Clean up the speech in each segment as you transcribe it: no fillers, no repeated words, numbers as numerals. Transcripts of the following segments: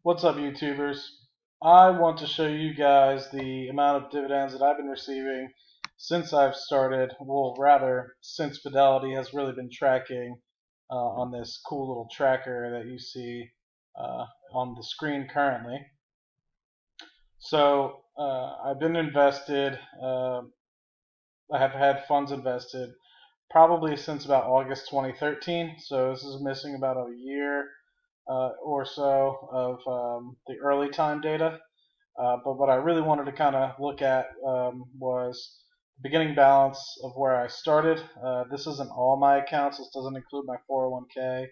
What's up, YouTubers? I want to show you guys the amount of dividends that I've been receiving since I've started, well, rather, since Fidelity has really been tracking on this cool little tracker that you see on the screen currently. So I've been invested, I have had funds invested probably since about August 2013, so this is missing about a year or so of the early time data. But what I really wanted to kind of look at was the beginning balance of where I started. This isn't all my accounts. This doesn't include my 401k,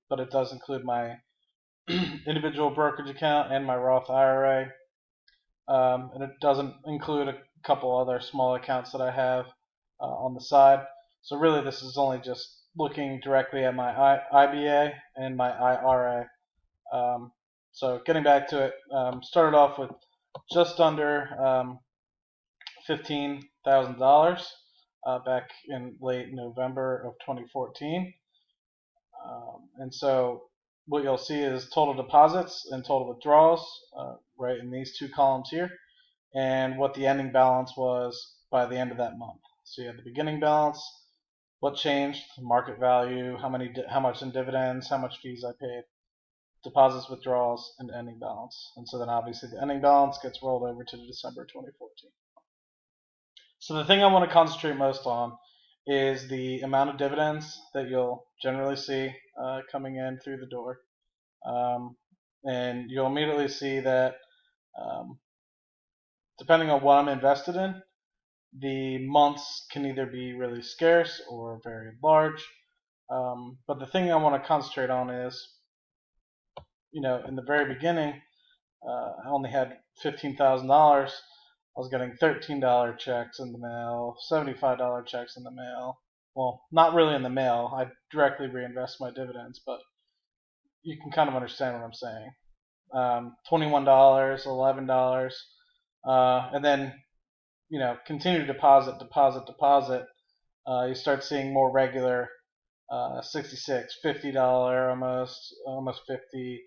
but it does include my individual brokerage account and my Roth IRA. And it doesn't include a couple other small accounts that I have on the side. So really this is only just looking directly at my IBA and my IRA. So getting back to it, started off with just under $15,000 back in late November of 2014. And so what you'll see is total deposits and total withdrawals right in these two columns here, and what the ending balance was by the end of that month. So you have the beginning balance, what changed, market value, how much in dividends, how much fees I paid, deposits, withdrawals, and ending balance. And so then obviously the ending balance gets rolled over to December 2014. So the thing I want to concentrate most on is the amount of dividends that you'll generally see coming in through the door. And you'll immediately see that depending on what I'm invested in, the months can either be really scarce or very large. But the thing I want to concentrate on is, in the very beginning, I only had $15,000. I was getting $13 checks in the mail, $75 checks in the mail. Well, not really in the mail. I directly reinvest my dividends, but you can kind of understand what I'm saying. $21, $11, and then continue to deposit. You start seeing more regular $66, $50, almost 50,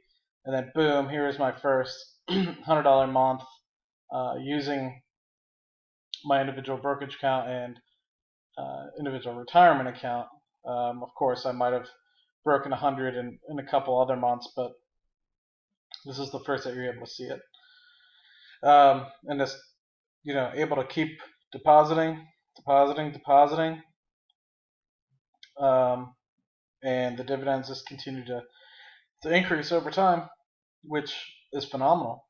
and then boom, here's my first $100 month using my individual brokerage account and individual retirement account. Of course, I might have broken 100 in a couple other months, but this is the first that you're able to see it. And this, able to keep depositing, and the dividends just continue to increase over time, which is phenomenal.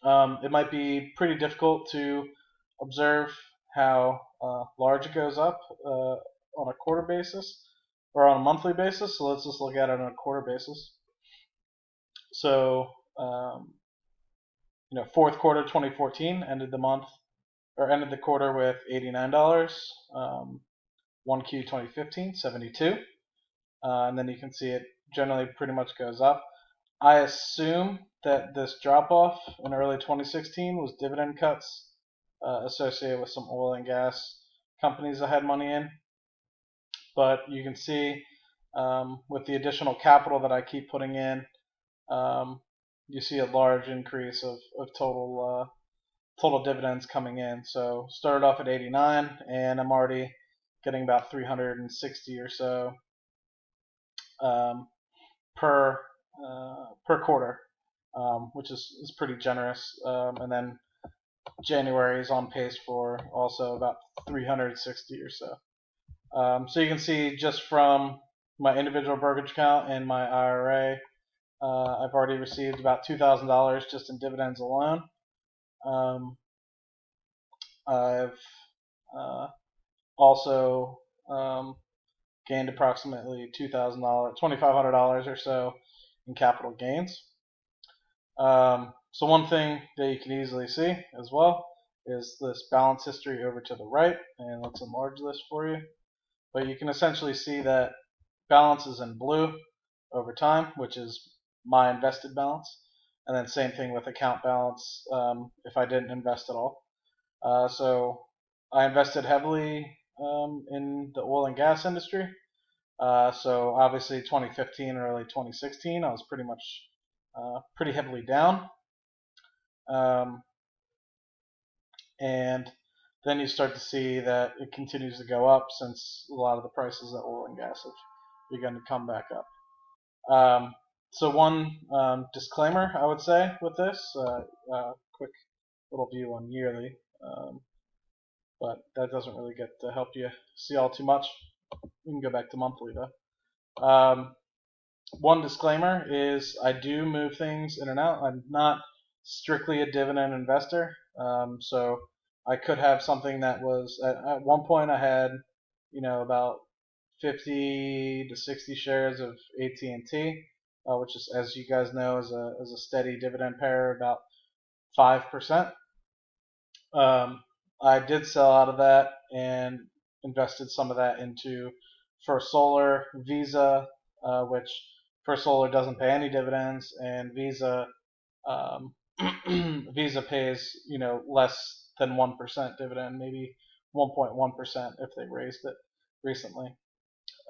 It might be pretty difficult to observe how large it goes up on a quarter basis or on a monthly basis. So let's just look at it on a quarter basis. So, fourth quarter 2014 ended the quarter with $89. 1Q 2015, 72. And then you can see it generally pretty much goes up. I assume that this drop-off in early 2016 was dividend cuts associated with some oil and gas companies that had money in. But you can see with the additional capital that I keep putting in, you see a large increase of total dividends coming in. So started off at 89, and I'm already getting about 360 or so per quarter, which is pretty generous. And then January is on pace for also about 360 or so. So you can see just from my individual brokerage account and my IRA, I've already received about $2,000 just in dividends alone. I've also gained approximately $2,500 or so in capital gains. So one thing that you can easily see as well is this balance history over to the right, and let's enlarge this for you. But you can essentially see that balance is in blue over time, which is my invested balance, and then same thing with account balance if I didn't invest at all. So I invested heavily in the oil and gas industry. So obviously 2015, early 2016, I was pretty much pretty heavily down. Um, and then you start to see that it continues to go up since a lot of the prices of oil and gas have begun to come back up. So one disclaimer I would say with this, quick little view on yearly, but that doesn't really get to help you see all too much. We can go back to monthly though. One disclaimer is I do move things in and out. I'm not strictly a dividend investor, so I could have something that was at one point I had, about 50 to 60 shares of AT&T, which is, as you guys know, is a steady dividend payer, about 5%. I did sell out of that and invested some of that into First Solar, Visa, which First Solar doesn't pay any dividends, and Visa um, Visa pays less than 1% dividend, maybe 1.1% if they raised it recently.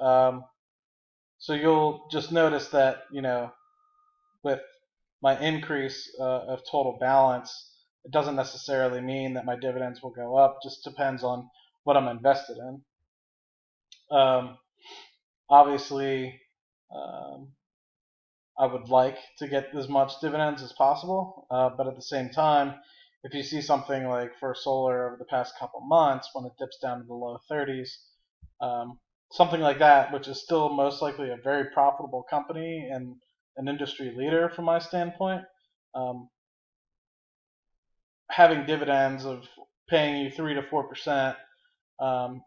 So you'll just notice that with my increase of total balance, it doesn't necessarily mean that my dividends will go up. Just depends on what I'm invested in. Obviously, um, I would like to get as much dividends as possible, but at the same time, if you see something like First Solar over the past couple months when it dips down to the low 30s, something like that, which is still most likely a very profitable company and an industry leader from my standpoint, um, having dividends of paying you 3 to 4%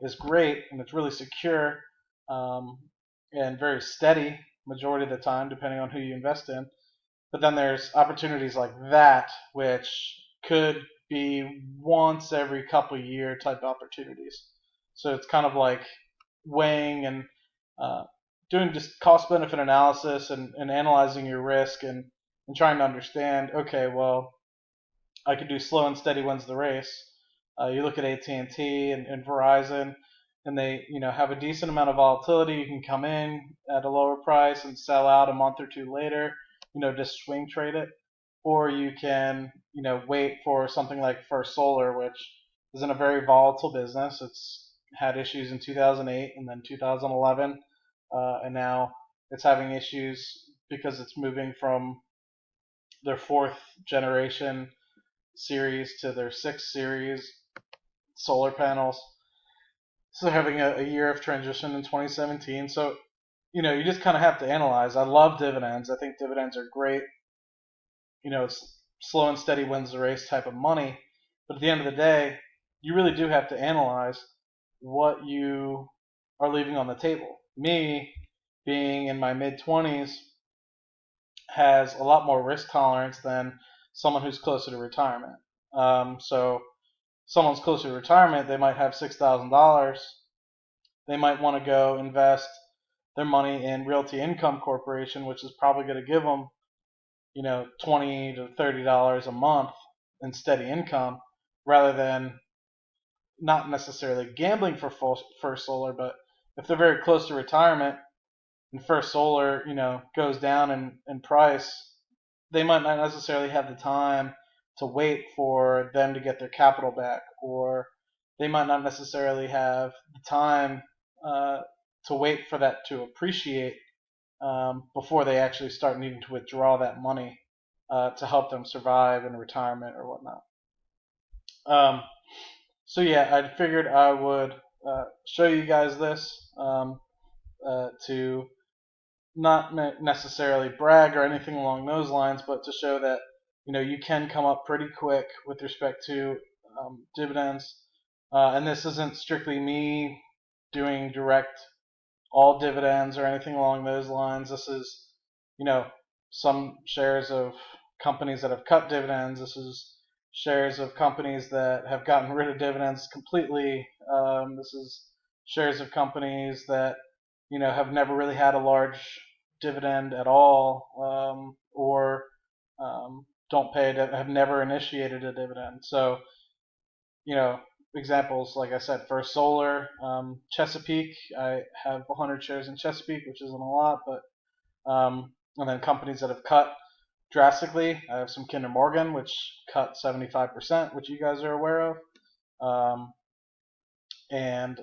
is great, and it's really secure and very steady majority of the time, depending on who you invest in. But then there's opportunities like that, which could be once every couple of year type opportunities. So it's kind of like weighing and doing just cost benefit analysis and analyzing your risk and trying to understand, okay, well, I could do slow and steady wins the race. You look at AT&T and Verizon, and they have a decent amount of volatility. You can come in at a lower price and sell out a month or two later, just swing trade it, or you can wait for something like First Solar, which is in a very volatile business. It's had issues in 2008 and then 2011, and now it's having issues because it's moving from their fourth generation series to their sixth series solar panels. So they're having a year of transition in 2017. So, you just kind of have to analyze. I love dividends. I think dividends are great. It's slow and steady wins the race type of money. But at the end of the day, you really do have to analyze what you are leaving on the table. Me, being in my mid 20s, has a lot more risk tolerance than someone who's closer to retirement. So someone's closer to retirement, they might have $6,000. They might want to go invest their money in Realty Income Corporation, which is probably going to give them, $20 to $30 a month in steady income, rather than not necessarily gambling for First Solar, but if they're very close to retirement and First Solar, goes down in price, they might not necessarily have the time to wait for them to get their capital back, or they might not necessarily have the time to wait for that to appreciate before they actually start needing to withdraw that money to help them survive in retirement or whatnot. So yeah, I figured I would show you guys this to not necessarily brag or anything along those lines, but to show that you can come up pretty quick with respect to dividends. And this isn't strictly me doing direct all dividends or anything along those lines. This is some shares of companies that have cut dividends. This is shares of companies that have gotten rid of dividends completely. This is shares of companies that have never really had a large dividend at all, or don't pay, have never initiated a dividend. So, examples, like I said, First Solar, Chesapeake. I have 100 shares in Chesapeake, which isn't a lot, but and then companies that have cut drastically. I have some Kinder Morgan, which cut 75%, which you guys are aware of. Um, and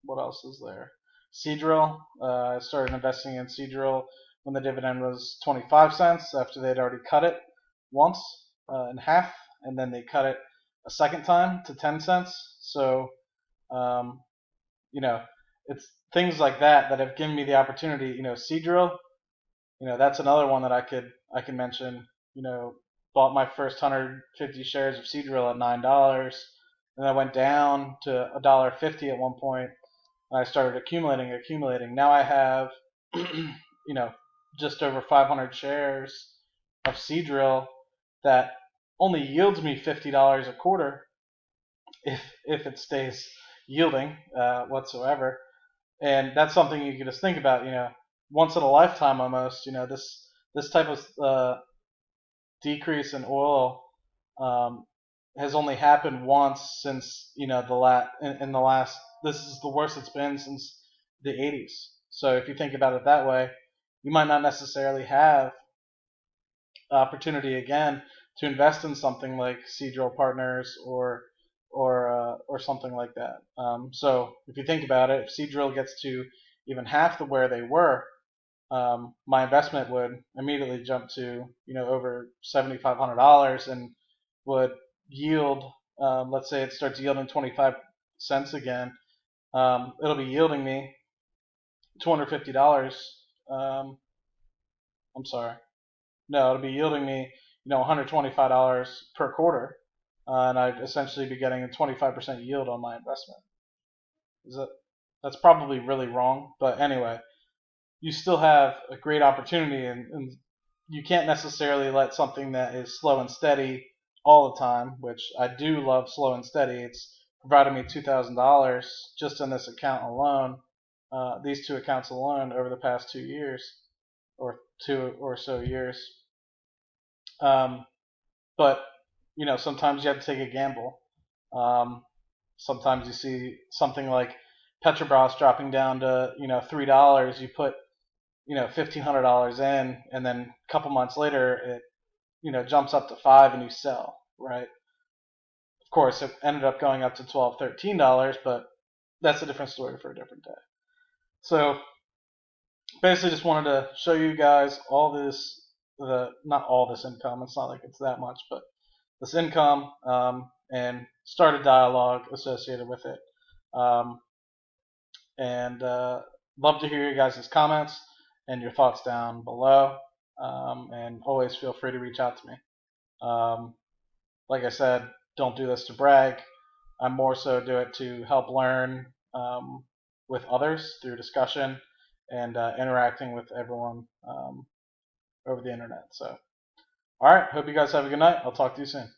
what else is there? Seadrill. I started investing in Seadrill when the dividend was 25 cents after they'd already cut it once in half, and then they cut it a second time to 10 cents. So, um, you know, it's things like that that have given me the opportunity. Seadrill. That's another one that I can mention. Bought my first 150 shares of Seadrill at $9, and I went down to $1.50 at one point, and I started accumulating. Now I have, just over 500 shares of Seadrill that only yields me $50 a quarter if it stays yielding whatsoever. And that's something you can just think about. Once in a lifetime almost. This type of decrease in oil has only happened once since in the last. This is the worst it's been since the 80s. So if you think about it that way, you might not necessarily have opportunity again to invest in something like Seadrill Partners or something like that. So if you think about it, if Seadrill gets to even half the where they were, my investment would immediately jump to over $7,500 and would yield. Let's say it starts yielding 25 cents again. It'll be yielding me $250. I'm sorry. No, it'll be yielding me $125 per quarter, and I'd essentially be getting a 25% yield on my investment. That's probably really wrong, but anyway, you still have a great opportunity, and you can't necessarily let something that is slow and steady all the time, which I do love slow and steady. It's provided me $2,000 just in this account alone, these two accounts alone over the past 2 years, or 2 or so years. But sometimes you have to take a gamble. Sometimes you see something like Petrobras dropping down to $3. You put $1,500 in, and then a couple months later it jumps up to $5 and you sell, right? Of course, it ended up going up to $12, $13, but that's a different story for a different day. So basically, just wanted to show you guys all this, not all this income. It's not like it's that much, but this income, and start a dialogue associated with it. And love to hear you guys' comments and your thoughts down below. And always feel free to reach out to me. Like I said, don't do this to brag. I more so do it to help learn with others through discussion and interacting with everyone over the internet. So, all right. Hope you guys have a good night. I'll talk to you soon.